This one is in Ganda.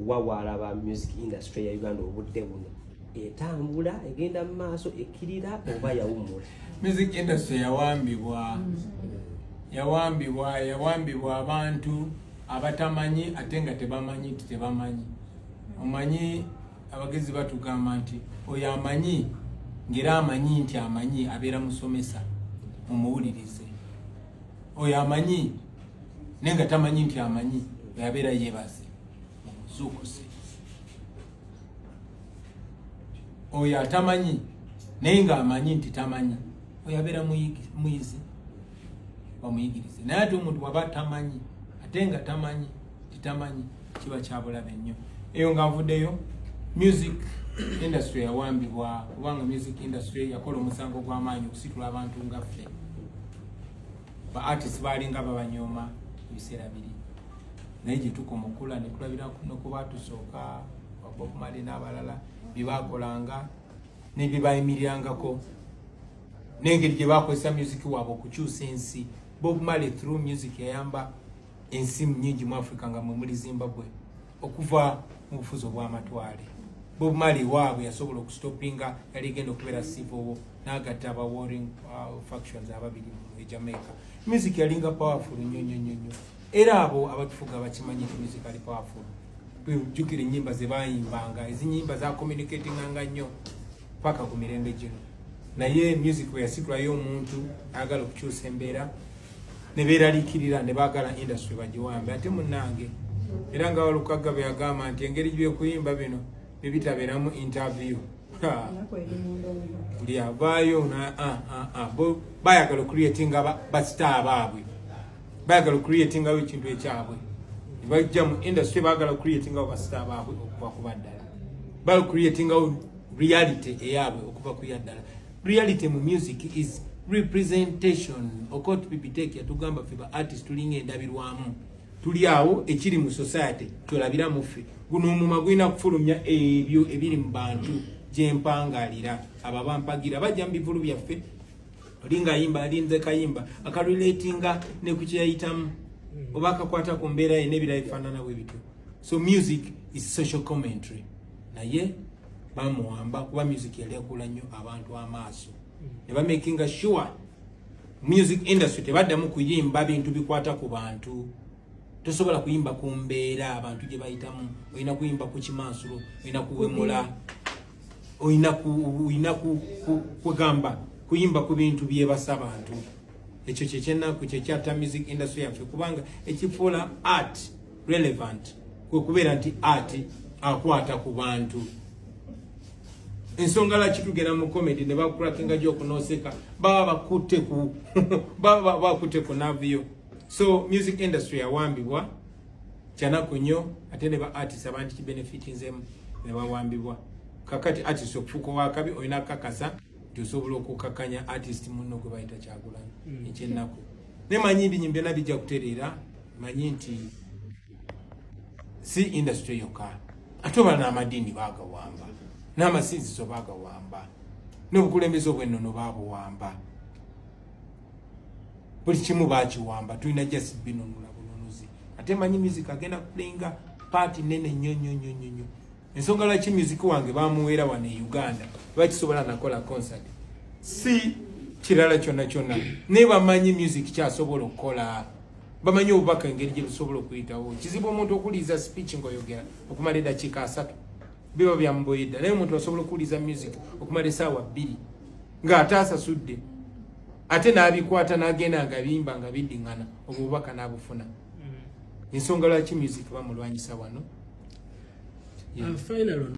wawala ba music industry ya Uganda obudde buno etambula egenda mu maaso ekkirira oba yawumula? Music industry yawambibwa abantu abatamanyi ate nga tebamanyi tebamanyi. Omanyi abagezi batugamba nti oyo amanyi ngera amanyi nti amanyi abeera musomesa mumuwulirize. Oyo amanyi nenga tamanyi nti amanyi yabeera yebaze mumuzukuse. Oyo atamanyi nenga amanyi nti tamanyi oyo abeera muyizi bamuyigirize. Naye ate omuntu waba tamanyi ate nga tamanyi titamanyi kiba kyabulabe nnyo. Eyo nga nvuddeyo music industry yawambibwa kubanga music industry yakola omusango gw'amaanyi okusitula abantu nga ffe. Ba artists balinga babanyooma ebiseera biri naye gye tukoma okula ne tulabira no kuba tusooka Bob Marley n'abalala bye baakolanga ne bye baayimirirangako n'engeri gye baakozesa music waabwe okukyusa ensi. Bob Marley through music yayamba ensi nnyingi mu Africa nga mwe muli Zimbabwe okuva mu bufuzi obw'amatwale. Bob Marley waabwe yasobola okustopinga yali genda okubeera civil n'agatta aba warring factions ababiri mu Jamaica. Music yalinga powerful nnyo era abo abatufuga bakimanyi nti music ali powerful. Tujjukira ennyimba ze baayimbanga, ezinyimba za communicatinganga nnyo paka ku mirembe gino. Naye music we yasitulayo omuntu ayagala okukyusa embeera ne beeraliikirira ne baagala industry bagiwambe. Ate munnange era nga Walukaga bwe yagamba nti engeri gy'okuyimba bino bye bitabeeramu interview. Buli avaayo baayagala okucreatinga bastar baabwe, baayagala okucreatingawo ekintu ekyabwe. Bajja mu industry baagala okucreatingawo bastar baabwe okuva ku baddala, baagala okucreatingawo reality eyaabwe okuva ku yaddala. Reality mu music is representation. Okoti pipiteki yatugamba ffe ba artist tulinga endabirwamu, tuli awo ekiri mu society kyolabira mu ffe. Guno omuma gwina kufulumya ebyo ebiri mu bantu gyempangalira aba bampagira bajja mu bivulu byaffe. Olinga ayimba alinze kayimba akarelatinga ne ku kyeyayitamu oba akakwata ku mbeera ye n'ebirala bifaanana bwe bityo. So music is social commentary. Naye bamuwamba kuba music yali akula nnyo abantu amaaso ne bamakinga sure music industry tebaddamu kuyimba bintu bikwata ku bantu. Tosobola kuyimba ku mbeera abantu gye bayitamu, olina kuyimba ku kimansulo, olina kuwemula, olina kugamba kuyimba ku bintu byebasa abantu. Ekyo kyekyennaku kyekyatta music industry yaffe kubanga ekifuula art relevant kwe kubeera nti art akwata ku bantu. Ensonga lwaki tugenda mu comedy ne bakulakinga gy'okunooseka baba bakutte ku navyo. So music industry yawambibwa kyanaku nnyo ate ne ba artists abandi kibenefitinzemu ne bawambibwa. Kakati artist okufuuka wakabi olina kakasa nti osobola okukakanya artist munno gwe bayita Kyagulanyi ekyennaku. Ne manyi ebinyimba byonna bijja kutereera manyi nti si industry yokka ate oba n'amadiini baagawamba, n'amasinzizo baagawamba, n'obukulembeze obw'ennono baabuwamba. Buli kimu baakiwamba, tulina just binunula bununuzi. Ate manyi music agenda kuplayinga party nene nnyo. Ensonga lwaki music wange bamuweera wano e Uganda bakisobola nakola concert si kirala kyonna naye bamanyi music kyasobola okukola, bamanyi obubaka engeri gye busobola okuyitawo. Kizibu omuntu okuliza speech ng'oyogera okumala eddakiika 3 biba byamboyedda, naye omuntu asobola okuliza music okumala essaawa 2 ng'ate asasudde ate n'abikwata n'agenda nga bimba nga biddiŋŋana obubaka n'abufuna. Ensonga lwaki music bamulwanyisa wano.